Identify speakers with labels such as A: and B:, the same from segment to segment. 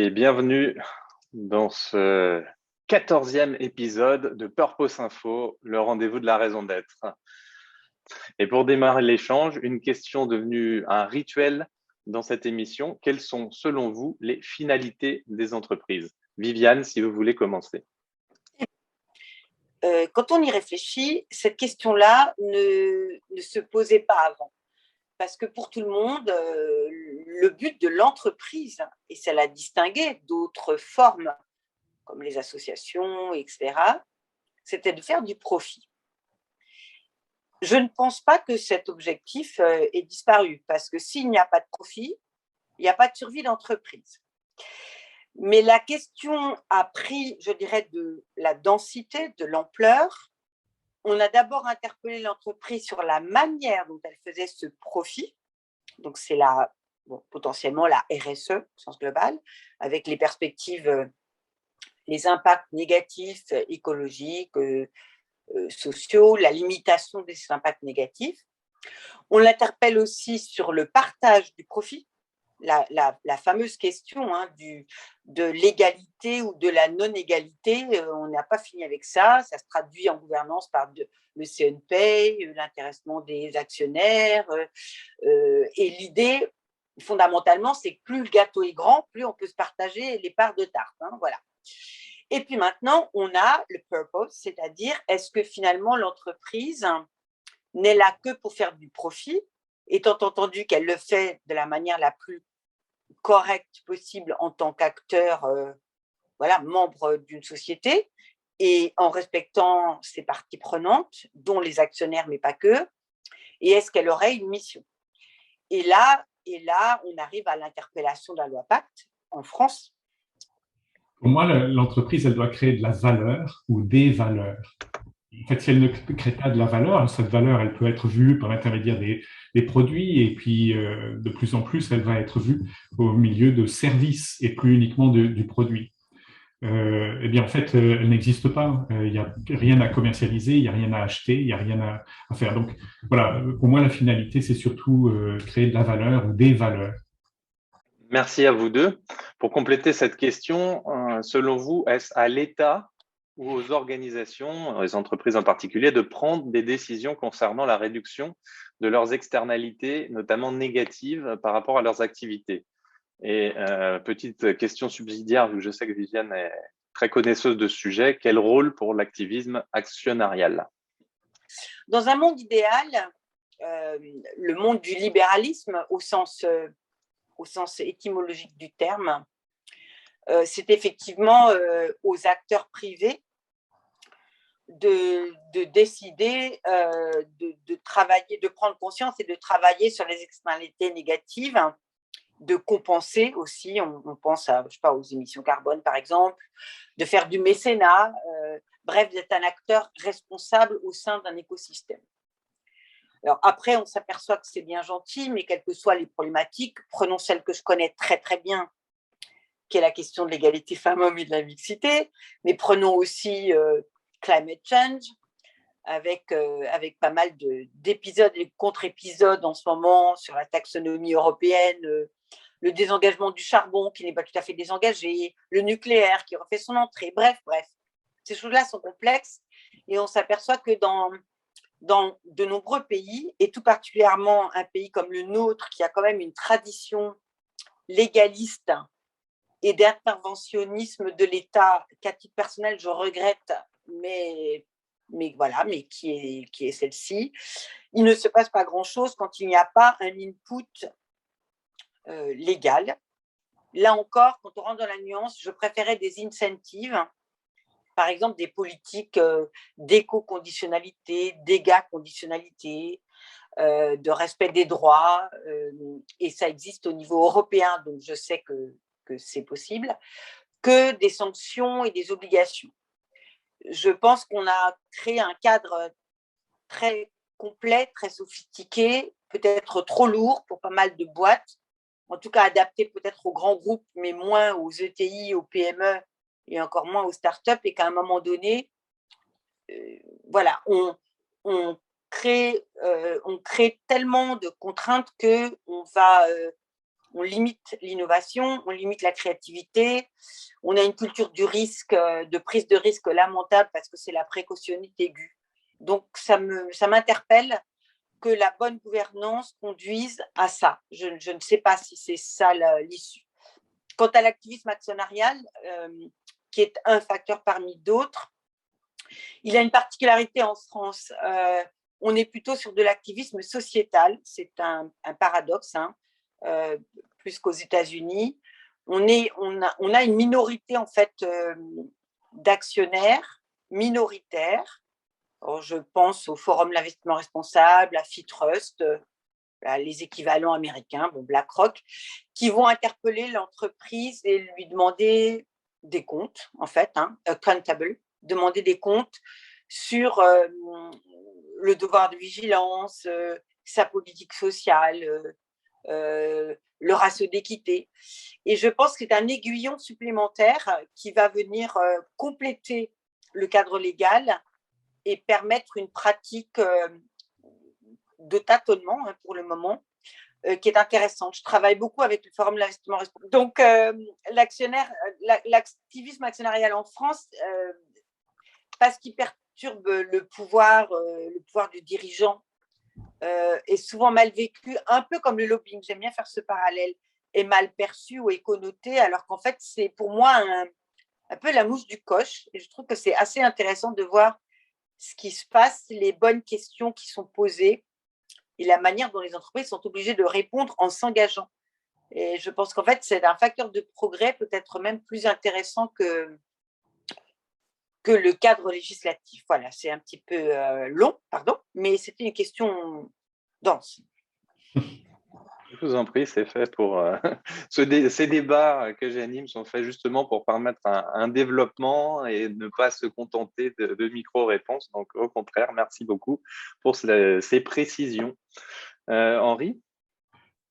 A: et bienvenue dans ce 14e épisode de Purpose Info, le rendez-vous de la raison d'être. Et pour démarrer l'échange, une question devenue un rituel dans cette émission. Quelles sont, selon vous, les finalités des entreprises? Viviane, si vous voulez commencer.
B: Quand on y réfléchit, cette question-là ne se posait pas avant. Parce que pour tout le monde, le but de l'entreprise, et ça la distinguait d'autres formes, comme les associations, etc., c'était de faire du profit. Je ne pense pas que cet objectif ait disparu, parce que s'il n'y a pas de profit, il n'y a pas de survie d'entreprise. Mais la question a pris, je dirais, de la densité, de l'ampleur. On a d'abord interpellé l'entreprise sur la manière dont elle faisait ce profit. Donc, c'est potentiellement la RSE au sens global, avec les perspectives, les impacts négatifs écologiques, sociaux, la limitation de ces impacts négatifs. On l'interpelle aussi sur le partage du profit, la fameuse question de l'égalité ou de la non-égalité. On n'a pas fini avec ça. Ça se traduit en gouvernance par le CNP, l'intéressement des actionnaires. Et l'idée, fondamentalement, c'est que plus le gâteau est grand, plus on peut se partager les parts de tarte. Voilà. Et puis maintenant, on a le purpose, c'est-à-dire est-ce que finalement l'entreprise n'est là que pour faire du profit, étant entendu qu'elle le fait de la manière la plus correcte possible en tant qu'acteur, membre d'une société, et en respectant ses parties prenantes, dont les actionnaires, mais pas que, et est-ce qu'elle aurait une mission? Et là, on arrive à l'interpellation de la loi Pacte en France.
C: Pour moi, l'entreprise, elle doit créer de la valeur ou des valeurs. En fait, si elle ne crée pas de la valeur, cette valeur, elle peut être vue par l'intermédiaire des produits, et puis de plus en plus, elle va être vue au milieu de services et plus uniquement du produit. Eh bien, en fait, elle n'existe pas. Il n'y a rien à commercialiser, il n'y a rien à acheter, il n'y a rien à faire. Donc, voilà, pour moi, la finalité, c'est surtout créer de la valeur ou des valeurs.
A: Merci à vous deux. Pour compléter cette question, selon vous, est-ce à l'État ou aux organisations, les entreprises en particulier, de prendre des décisions concernant la réduction de leurs externalités, notamment négatives, par rapport à leurs activités? Et petite question subsidiaire, vu que je sais que Viviane est très connaisseuse de ce sujet, quel rôle pour l'activisme actionnarial?
B: Dans un monde idéal, le monde du libéralisme au sens étymologique du terme, c'est effectivement aux acteurs privés de décider de travailler, de prendre conscience et de travailler sur les externalités négatives, de compenser aussi, on pense aux émissions carbone par exemple, de faire du mécénat, bref, d'être un acteur responsable au sein d'un écosystème. Alors après, on s'aperçoit que c'est bien gentil, mais quelles que soient les problématiques, prenons celle que je connais très très bien, qui est la question de l'égalité femmes-hommes et de la mixité, mais prenons aussi climate change, avec pas mal d'épisodes et de contre-épisodes en ce moment sur la taxonomie européenne, le désengagement du charbon qui n'est pas tout à fait désengagé, le nucléaire qui refait son entrée, bref. Ces choses-là sont complexes et on s'aperçoit que dans de nombreux pays, et tout particulièrement un pays comme le nôtre qui a quand même une tradition légaliste et d'interventionnisme de l'État qu'à titre personnel je regrette, mais qui est celle-ci, il ne se passe pas grand-chose quand il n'y a pas un input légal. Là encore, quand on rentre dans la nuance, je préférais des incentives, par exemple des politiques d'éco-conditionnalité, dégâts-conditionnalité, de respect des droits, et ça existe au niveau européen, donc je sais que c'est possible, que des sanctions et des obligations. Je pense qu'on a créé un cadre très complet, très sophistiqué, peut-être trop lourd pour pas mal de boîtes, en tout cas adapté peut-être aux grands groupes, mais moins aux ETI, aux PME et encore moins aux startups, et qu'à un moment donné, on crée tellement de contraintes qu'on va on limite l'innovation, on limite la créativité, on a une culture du risque, de prise de risque lamentable parce que c'est la précautionnité aiguë. Donc, ça m'interpelle que la bonne gouvernance conduise à ça. Je ne sais pas si c'est ça l'issue. Quant à l'activisme actionnarial, qui est un facteur parmi d'autres, il a une particularité en France. On est plutôt sur de l'activisme sociétal. C'est un paradoxe, hein, plus qu'aux États-Unis. On a une minorité en fait d'actionnaires minoritaires. Alors, je pense au Forum de l'investissement responsable, à FITrust, les équivalents américains, BlackRock, qui vont interpeller l'entreprise et lui demander des comptes, en fait, accountable, demander des comptes sur le devoir de vigilance, sa politique sociale, le ratio d'équité. Et je pense que c'est un aiguillon supplémentaire qui va venir compléter le cadre légal et permettre une pratique de tâtonnement pour le moment, qui est intéressante. Je travaille beaucoup avec le Forum de l'investissement responsable. Donc, l'activisme actionnarial en France, parce qu'il perturbe le pouvoir du dirigeant, est souvent mal vécu, un peu comme le lobbying. J'aime bien faire ce parallèle, est mal perçu ou est connoté, alors qu'en fait, c'est pour moi un peu la mouche du coche. Et je trouve que c'est assez intéressant de voir ce qui se passe, les bonnes questions qui sont posées et la manière dont les entreprises sont obligées de répondre en s'engageant. Et je pense qu'en fait, c'est un facteur de progrès peut-être même plus intéressant que le cadre législatif. Voilà, c'est un petit peu long, pardon, mais c'était une question dense.
A: Je vous en prie, c'est fait pour… ces débats que j'anime sont faits justement pour permettre un développement et ne pas se contenter de micro-réponses. Donc, au contraire, merci beaucoup pour ces précisions. Henri ?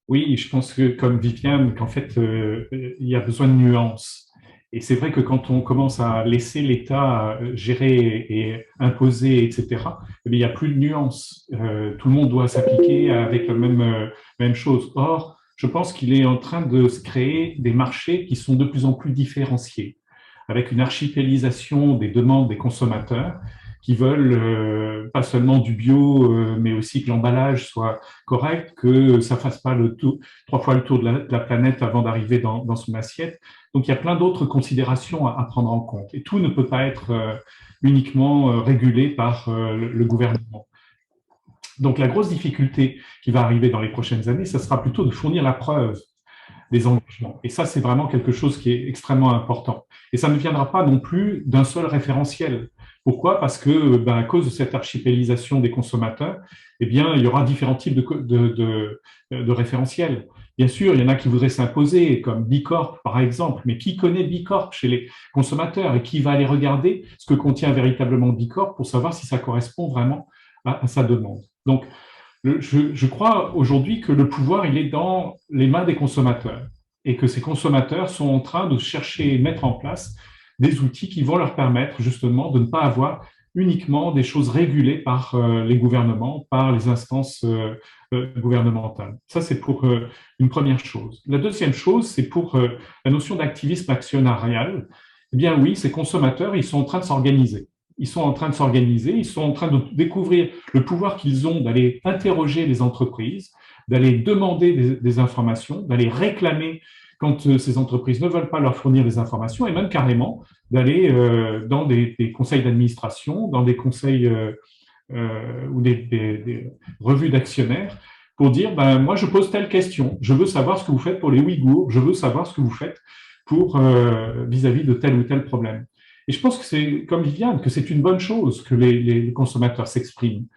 C: Oui, je pense que, comme Viviane, qu'en fait, il y a besoin de nuances. Et c'est vrai que quand on commence à laisser l'État gérer et imposer, etc., il n'y a plus de nuances. Tout le monde doit s'appliquer avec la même chose. Or, je pense qu'il est en train de se créer des marchés qui sont de plus en plus différenciés, avec une archipélisation des demandes des consommateurs qui veulent pas seulement du bio, mais aussi que l'emballage soit correct, que ça fasse pas 3 fois le tour de la planète avant d'arriver dans son assiette. Donc, il y a plein d'autres considérations à prendre en compte. Et tout ne peut pas être uniquement régulé par le gouvernement. Donc, la grosse difficulté qui va arriver dans les prochaines années, ça sera plutôt de fournir la preuve des engagements. Et ça, c'est vraiment quelque chose qui est extrêmement important. Et ça ne viendra pas non plus d'un seul référentiel. Pourquoi ? Parce que, à cause de cette archipélisation des consommateurs, eh bien, il y aura différents types de référentiels. Bien sûr, il y en a qui voudraient s'imposer, comme B Corp, par exemple. Mais qui connaît B Corp chez les consommateurs et qui va aller regarder ce que contient véritablement B Corp pour savoir si ça correspond vraiment à sa demande. Donc, je crois aujourd'hui que le pouvoir, il est dans les mains des consommateurs et que ces consommateurs sont en train de chercher et mettre en place des outils qui vont leur permettre justement de ne pas avoir uniquement des choses régulées par les gouvernements, par les instances gouvernementales. Ça, c'est pour une première chose. La deuxième chose, c'est pour la notion d'activisme actionnarial. Eh bien oui, ces consommateurs, ils sont en train de s'organiser. Ils sont en train de s'organiser, ils sont en train de découvrir le pouvoir qu'ils ont d'aller interroger les entreprises, d'aller demander des informations, d'aller réclamer quand ces entreprises ne veulent pas leur fournir des informations et même carrément d'aller dans des conseils d'administration, dans des conseils ou des revues d'actionnaires pour dire moi je pose telle question, je veux savoir ce que vous faites pour les Ouïghours, je veux savoir ce que vous faites pour vis-à-vis de tel ou tel problème. Et je pense que c'est, comme Viviane, que c'est une bonne chose que les consommateurs s'expriment.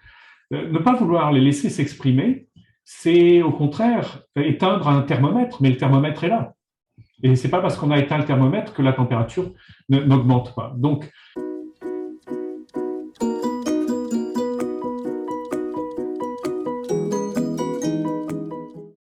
C: Ne pas vouloir les laisser s'exprimer, c'est au contraire éteindre un thermomètre, mais le thermomètre est là. Et c'est pas parce qu'on a éteint le thermomètre que la température n'augmente pas. Donc,